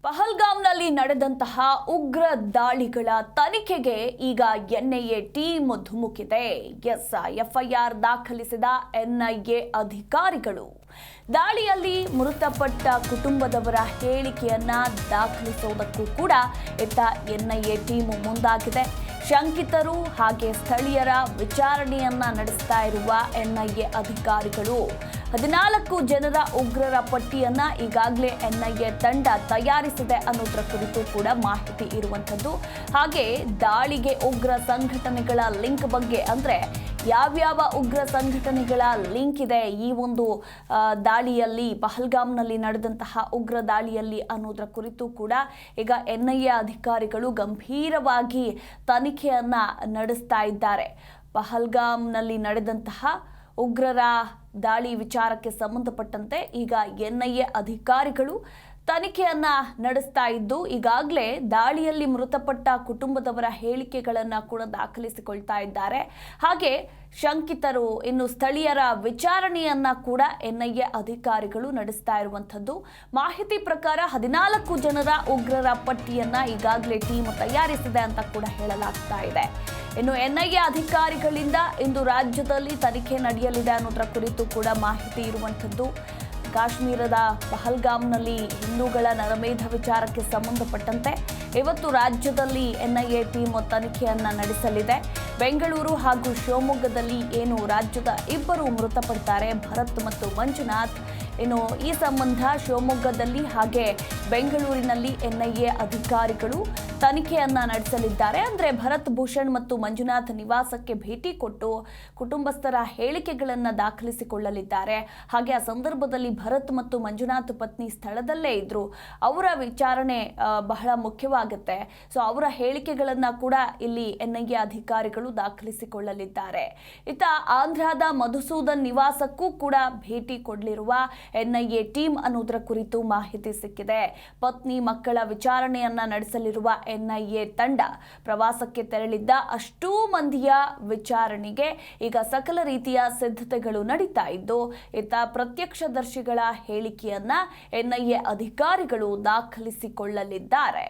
ಪಹಲ್ಗಾಮ್ನಲ್ಲಿ ನಡೆದಂತಹ ಉಗ್ರ ದಾಳಿಗಳ ತನಿಖೆಗೆ ಈಗ ಎನ್ಐಎ ಟೀಮ್ ಧುಮುಕಿದೆ. ಎಫ್ಐಆರ್ ದಾಖಲಿಸಿದ ಎನ್ಐಎ ಅಧಿಕಾರಿಗಳು ದಾಳಿಯಲ್ಲಿ ಮೃತಪಟ್ಟ ಕುಟುಂಬದವರ ಹೇಳಿಕೆಯನ್ನ ದಾಖಲಿಸುವುದಕ್ಕೂ ಕೂಡ ಇತ್ತ ಎನ್ಐಎ ಟೀಮ್ ಮುಂದಾಗಿದೆ. ಶಂಕಿತರು ಹಾಗೆ ಸ್ಥಳೀಯರ ವಿಚಾರಣೆಯನ್ನ ನಡೆಸ್ತಾ ಇರುವ ಎನ್ಐಎ ಅಧಿಕಾರಿಗಳು 14 ಜನರ ಉಗ್ರರ ಪಟ್ಟಿಯನ್ನ ಈಗಾಗಲೇ ಎನ್ಐಎ ತಂಡ ತಯಾರಿಸಿದೆ ಅನ್ನೋದರ ಕುರಿತು ಕೂಡ ಮಾಹಿತಿ ಇರುವಂಥದ್ದು. ಹಾಗೆ ದಾಳಿಗೆ ಉಗ್ರ ಸಂಘಟನೆಗಳ ಲಿಂಕ್ ಬಗ್ಗೆ, ಅಂದ್ರೆ ಯಾವ್ಯಾವ ಉಗ್ರ ಸಂಘಟನೆಗಳ ಲಿಂಕ್ ಇದೆ ಈ ಒಂದು ದಾಳಿಯಲ್ಲಿ, ಪಹಲ್ಗಾಮ್ನಲ್ಲಿ ನಡೆದಂತಹ ಉಗ್ರ ದಾಳಿಯಲ್ಲಿ ಅನ್ನೋದರ ಕುರಿತು ಕೂಡ ಈಗ ಎನ್ಐಎ ಅಧಿಕಾರಿಗಳು ಗಂಭೀರವಾಗಿ ತನಿಖೆಯನ್ನ ನಡೆಸ್ತಾ ಇದ್ದಾರೆ. ಪಹಲ್ಗಾಮ್ನಲ್ಲಿ ನಡೆದಂತಹ ಉಗ್ರರ ದಾಳಿ ವಿಚಾರಕ್ಕೆ ಸಂಬಂಧಪಟ್ಟಂತೆ ಈಗ ಎನ್ಐಎ ಅಧಿಕಾರಿಗಳು ತನಿಖೆಯನ್ನ ನಡೆಸ್ತಾ ಇದ್ದು, ಈಗಾಗಲೇ ದಾಳಿಯಲ್ಲಿ ಮೃತಪಟ್ಟ ಕುಟುಂಬದವರ ಹೇಳಿಕೆಗಳನ್ನ ಕೂಡ ದಾಖಲಿಸಿಕೊಳ್ತಾ ಇದ್ದಾರೆ. ಹಾಗೆ ಶಂಕಿತರು ಇನ್ನು ಸ್ಥಳೀಯರ ವಿಚಾರಣೆಯನ್ನ ಕೂಡ ಎನ್ಐಎ ಅಧಿಕಾರಿಗಳು ನಡೆಸ್ತಾ ಇರುವಂಥದ್ದು. ಮಾಹಿತಿ ಪ್ರಕಾರ 14 ಜನರ ಉಗ್ರರ ಪಟ್ಟಿಯನ್ನ ಈಗಾಗಲೇ ಟೀಮ್ ತಯಾರಿಸಿದೆ ಅಂತ ಕೂಡ ಹೇಳಲಾಗ್ತಾ ಇದೆ. ಇನ್ನು ಎನ್ಐಎ ಅಧಿಕಾರಿಗಳಿಂದ ಇಂದು ರಾಜ್ಯದಲ್ಲಿ ತನಿಖೆ ನಡೆಯಲಿದೆ ಅನ್ನೋದರ ಕುರಿತು ಕೂಡ ಮಾಹಿತಿ ಇರುವಂಥದ್ದು. ಕಾಶ್ಮೀರದ ಪಹಲ್ಗಾಮ್ನಲ್ಲಿ ಹಿಂದೂಗಳ ನರಮೇಧ ವಿಚಾರಕ್ಕೆ ಸಂಬಂಧಪಟ್ಟಂತೆ ಇವತ್ತು ರಾಜ್ಯದಲ್ಲಿ ಎನ್ಐಎ ಟೀಮ್ ತನಿಖೆಯನ್ನ ನಡೆಸಲಿದೆ. ಬೆಂಗಳೂರು ಹಾಗೂ ಶಿವಮೊಗ್ಗದಲ್ಲಿ ಏನು ರಾಜ್ಯದ 2 ಮೃತಪಡ್ತಾರೆ, ಭರತ್ ಮತ್ತು ಮಂಜುನಾಥ್. ಇನ್ನು ಈ ಸಂಬಂಧ ಶಿವಮೊಗ್ಗದಲ್ಲಿ ಹಾಗೆ ಬೆಂಗಳೂರಿನಲ್ಲಿ ಎನ್ಐಎ ಅಧಿಕಾರಿಗಳು ತನಿಖೆಯನ್ನ ನಡೆಸಲಿದ್ದಾರೆ. ಅಂದ್ರೆ ಭರತ್ ಭೂಷಣ್ ಮತ್ತು ಮಂಜುನಾಥ್ ನಿವಾಸಕ್ಕೆ ಭೇಟಿ ಕೊಟ್ಟು ಕುಟುಂಬಸ್ಥರ ಹೇಳಿಕೆಗಳನ್ನು ದಾಖಲಿಸಿಕೊಳ್ಳಲಿದ್ದಾರೆ. ಹಾಗೆ ಆ ಸಂದರ್ಭದಲ್ಲಿ ಭರತ್ ಮತ್ತು ಮಂಜುನಾಥ್ ಪತ್ನಿ ಸ್ಥಳದಲ್ಲೇ ಇದ್ರು. ಅವರ ವಿಚಾರಣೆ ಬಹಳ ಮುಖ್ಯವಾಗುತ್ತೆ. ಸೊ ಅವರ ಹೇಳಿಕೆಗಳನ್ನ ಕೂಡ ಇಲ್ಲಿ ಎನ್ಐಎ ಅಧಿಕಾರಿಗಳು ದಾಖಲಿಸಿಕೊಳ್ಳಲಿದ್ದಾರೆ. ಇತ್ತ ಆಂಧ್ರದ ಮಧುಸೂದನ್ ನಿವಾಸಕ್ಕೂ ಕೂಡ ಭೇಟಿ ಕೊಡಲಿರುವ ಎನ್ಐಎ ಟೀಮ್ ಅನ್ನೋದರ ಕುರಿತು ಮಾಹಿತಿ ಸಿಕ್ಕಿದೆ. ಪತ್ನಿ ಮಕ್ಕಳ ವಿಚಾರಣೆಯನ್ನ ನಡೆಸಲಿರುವ ಎನ್ಐಎ ತಂಡ ಪ್ರವಾಸಕ್ಕೆ ತೆರಳಿದ್ದ ಅಷ್ಟೂ ಮಂದಿಯ ವಿಚಾರಣೆಗೆ ಈಗ ಸಕಲ ರೀತಿಯ ಸಿದ್ಧತೆಗಳು ನಡೀತಾ ಇದ್ದು, ಇತ್ತ ಪ್ರತ್ಯಕ್ಷದರ್ಶಿಗಳ ಹೇಳಿಕೆಯನ್ನ ಎನ್ಐಎ ಅಧಿಕಾರಿಗಳು ದಾಖಲಿಸಿಕೊಳ್ಳಲಿದ್ದಾರೆ.